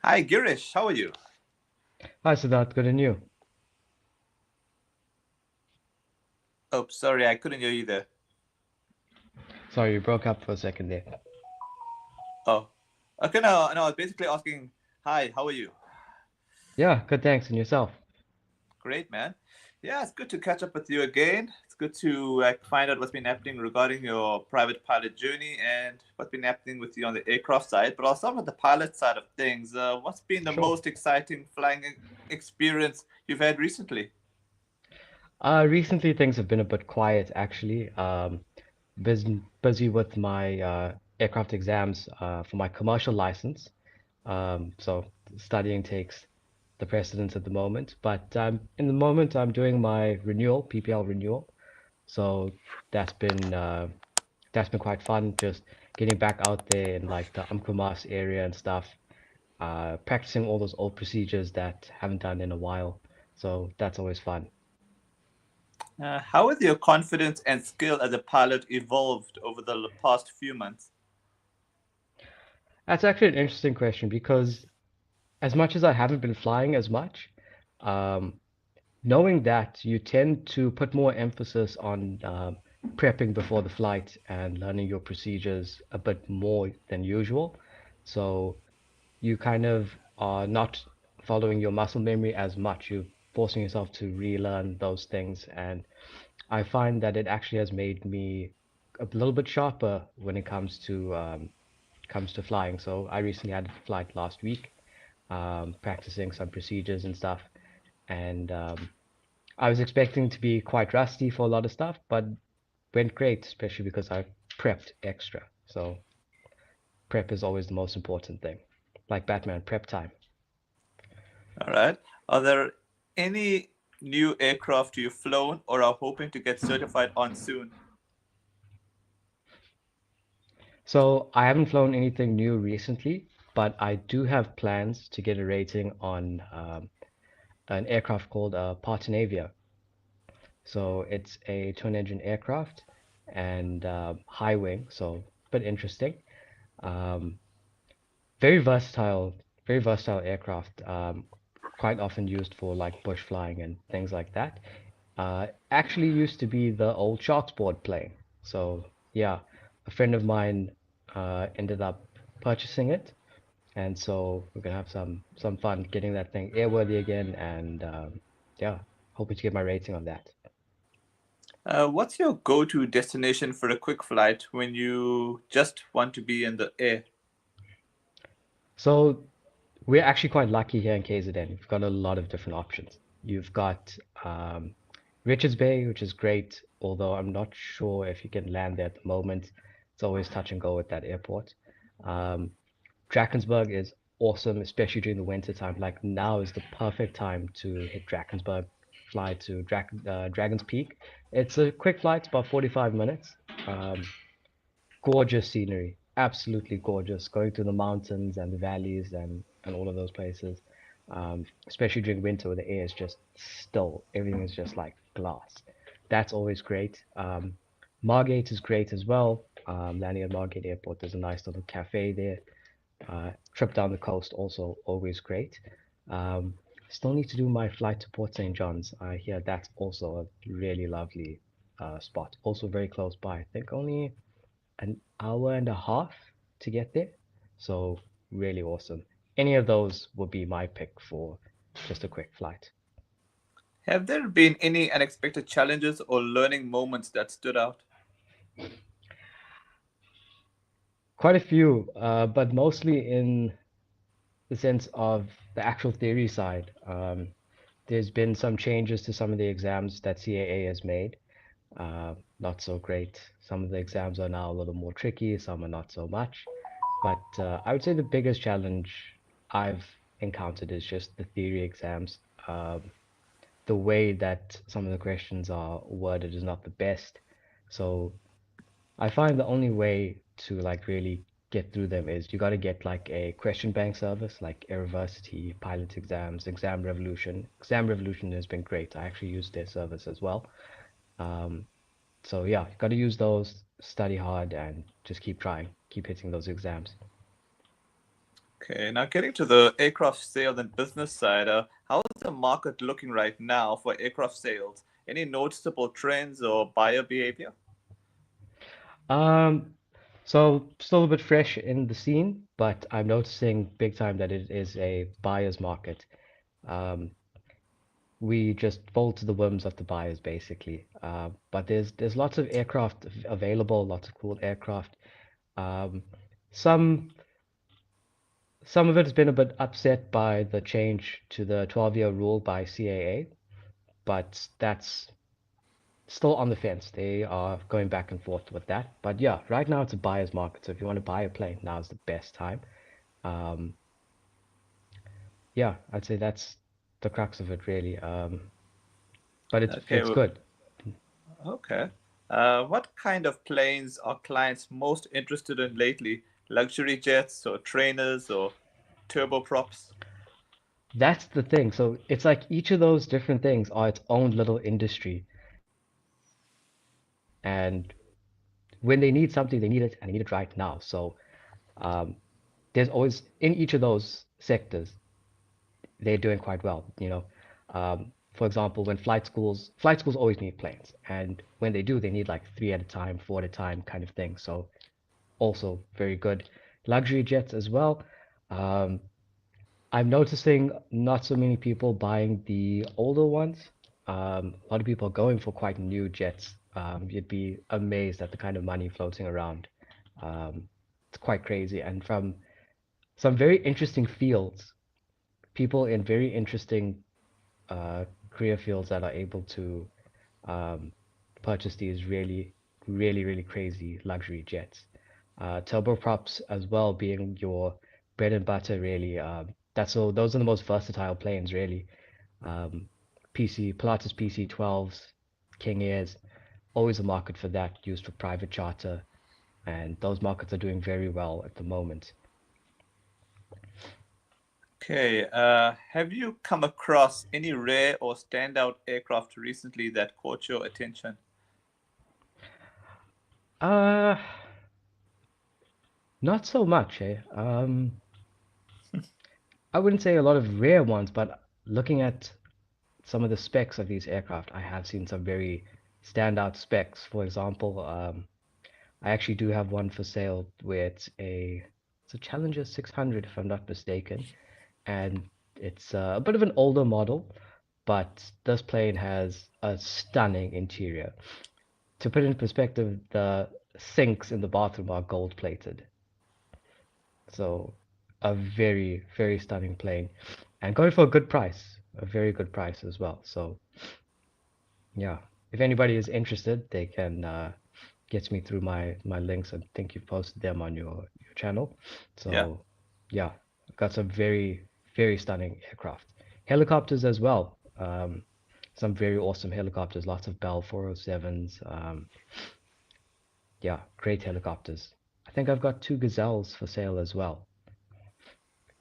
Hi, Girish. How are you? Hi, Siddharth. Good and you? Oh, sorry, I couldn't hear you there. Sorry, you broke up for a second there. Oh, okay. No, I was basically asking, hi, how are you? Yeah, good. Thanks. And yourself? Great, man. Yeah, it's good to catch up with you again. It's good to find out what's been happening regarding your private pilot journey and what's been happening with you on the aircraft side. But I'll start with the pilot side of things. What's been the Sure. most exciting flying experience you've had recently? Recently things have been a bit quiet, actually. Busy with my aircraft exams for my commercial license. So studying takes the precedence at the moment. But in the moment, I'm doing my renewal, PPL renewal. So that's been uh, that's been quite fun. Just getting back out there in like the Umkomaas area and stuff. Practicing all those old procedures that haven't done in a while. So that's always fun. How has your confidence and skill as a pilot evolved over the past few months? That's actually an interesting question because as much as I haven't been flying as much, um, knowing that you tend to put more emphasis on prepping before the flight and learning your procedures a bit more than usual. So you kind of are not following your muscle memory as much. You're forcing yourself to relearn those things. And I find that it actually has made me a little bit sharper when it comes to flying. So I recently had a flight last week, practicing some procedures and stuff, and I was expecting to be quite rusty for a lot of stuff, but went great, especially because I prepped extra. So prep is always the most important thing. Like Batman, prep time. All right. Are there any new aircraft you've flown or are hoping to get certified on soon? So I haven't flown anything new recently, but I do have plans to get a rating on an aircraft called Partenavia. So it's a twin engine aircraft and high wing, so a bit interesting. Um, very versatile, very versatile aircraft. Quite often used for like bush flying and things like that. Actually used to be the old Sharks board plane. So yeah, a friend of mine ended up purchasing it, and so we're gonna have some fun getting that thing airworthy again, and yeah, hoping to get my rating on that. What's your go-to destination for a quick flight when you just want to be in the air? So we're actually quite lucky here in KZN. We've got a lot of different options. You've got um, Richards Bay, which is great, although I'm not sure if you can land there at the moment. It's always touch and go with that airport. Um, Drakensberg is awesome, especially during the winter time. Like now is the perfect time to hit Drakensberg, fly to Dragon's Peak. It's a quick flight, it's about 45 minutes. Um, Gorgeous scenery, absolutely gorgeous, going through the mountains and the valleys and all of those places. Especially during winter where the air is just still, everything is just like glass. That's always great. Margate is great as well. Landing at Margate Airport, there's a nice little cafe there. Trip down the coast also always great. Um, Still need to do my flight to Port St. John's. I hear that's also a really lovely spot. Also very close by. I think only an hour and a half to get there. So really awesome. Any of those would be my pick for just a quick flight. Have there been any unexpected challenges or learning moments that stood out? Quite a few, but mostly in the sense of the actual theory side. There's been some changes to some of the exams that CAA has made. Not so great. Some of the exams are now a little more tricky, some are not so much. But I would say the biggest challenge I've encountered is just the theory exams. The way that some of the questions are worded is not the best. So I find the only way to like really get through them is you got to get like a question bank service like Aeroversity, Pilot Exams, Exam Revolution. Exam Revolution has been great. I actually use their service as well. Um, so yeah, you got to use those, study hard, and just keep trying, keep hitting those exams. Okay, now getting to the aircraft sales and business side, how is the market looking right now for aircraft sales? Any noticeable trends or buyer behavior? Um, so still a bit fresh in the scene, but I'm noticing big time that it is a buyer's market. Um, we just fold to the whims of the buyers basically. But there's lots of aircraft available, lots of cool aircraft. Um, some some of it has been a bit upset by the change to the 12-year rule by CAA, but that's still on the fence. They are going back and forth with that. But yeah, right now it's a buyer's market. So if you want to buy a plane, now's the best time. Um, yeah, I'd say that's the crux of it really. But Okay, it's good. okay. What kind of planes are clients most interested in lately? Luxury jets or trainers or turboprops? That's the thing. So it's like each of those different things are its own little industry. And when they need something, they need it and they need it right now. So um, there's always in each of those sectors, they're doing quite well. For example, when flight schools always need planes, and when they do, they need like three at a time, four at a time, kind of thing. So also very good. Luxury jets as well. Um, I'm noticing not so many people buying the older ones. A lot of people are going for quite new jets. You'd be amazed at the kind of money floating around. Um, it's quite crazy, and from some very interesting fields, people in very interesting career fields that are able to um, purchase these really crazy luxury jets. Turboprops as well being your bread and butter, really. Those are the most versatile planes, really. Um, Pilatus PC-12s, King Airs, always a market for that, used for private charter, and those markets are doing very well at the moment. Okay, have you come across any rare or standout aircraft recently that caught your attention? Uh, Not so much, eh? I wouldn't say a lot of rare ones, but looking at some of the specs of these aircraft, I have seen some very standout specs. For example, I actually do have one for sale where it's a Challenger 600 if I'm not mistaken, and it's a bit of an older model, but this plane has a stunning interior. To put it in perspective, the sinks in the bathroom are gold plated. So a very stunning plane, and going for a good price, a very good price as well. So yeah, if anybody is interested, they can get me through my links. I think you've posted them on your channel. Yeah. So yeah, I've got some very stunning aircraft, helicopters as well. Some very awesome helicopters, lots of Bell 407s. Yeah, great helicopters. I think I've got two Gazelles for sale as well.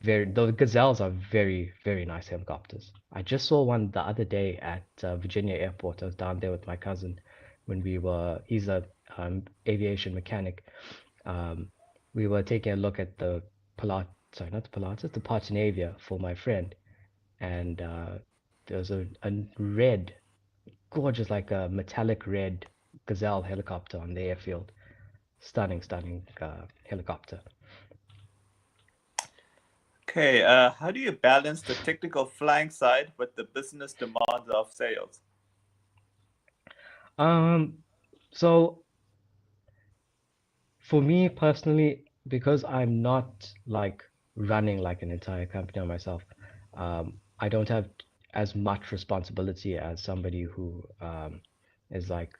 The Gazelles are very nice helicopters. I just saw one the other day at Virginia Airport. I was down there with my cousin when he's a aviation mechanic. Um, we were taking a look at the sorry, not the Pilatus, the Partenavia for my friend, and there was a red, gorgeous, like a metallic red Gazelle helicopter on the airfield. Stunning helicopter. Okay, how do you balance the technical flying side with the business demands of sales? Um, so For me personally, because I'm not like running like an entire company on myself, I don't have as much responsibility as somebody who is like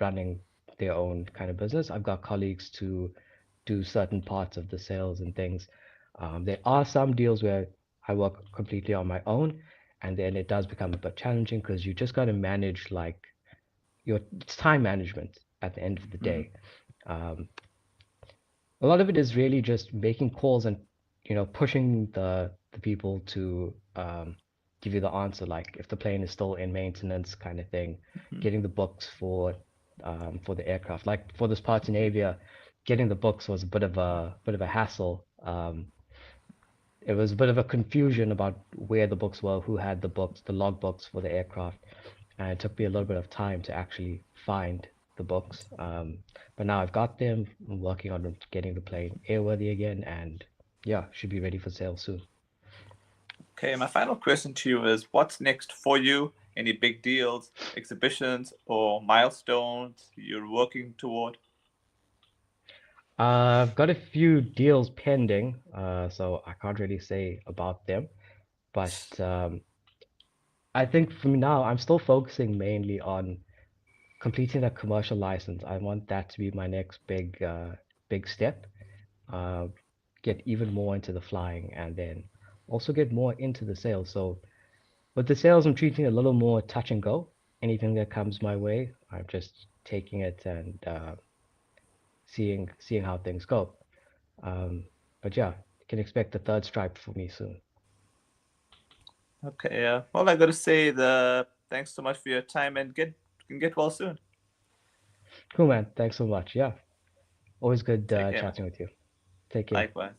running their own kind of business. I've got colleagues to do certain parts of the sales and things. There are some deals where I work completely on my own, and then it does become a bit challenging because you just got to manage like it's time management at the end of the Hmm. day. Um, a lot of it is really just making calls and pushing the people to give you the answer, like if the plane is still in maintenance kind of thing, getting the books for the aircraft, like for this part in Avia, getting the books was a bit of a hassle. it was a bit of a confusion about where the books were, who had the books, the log books for the aircraft, and it took me a little bit of time to actually find the books. But now I've got them. I'm working on getting the plane airworthy again, and yeah, should be ready for sale soon. Okay, my final question to you is what's next for you? Any big deals, exhibitions, or milestones you're working toward? I've got a few deals pending, so I can't really say about them. But I think for me now, I'm still focusing mainly on completing a commercial license. I want that to be my next big step. Uh, get even more into the flying, and then also get more into the sales. So with the sales, I'm treating it a little more touch and go. Anything that comes my way, I'm just taking it and seeing how things go. But yeah, you can expect the third stripe for me soon. Okay, all I gotta say the thanks so much for your time and get well soon. Cool, man. Thanks so much. Yeah, always good Take care, man. chatting with you. Take care. Likewise.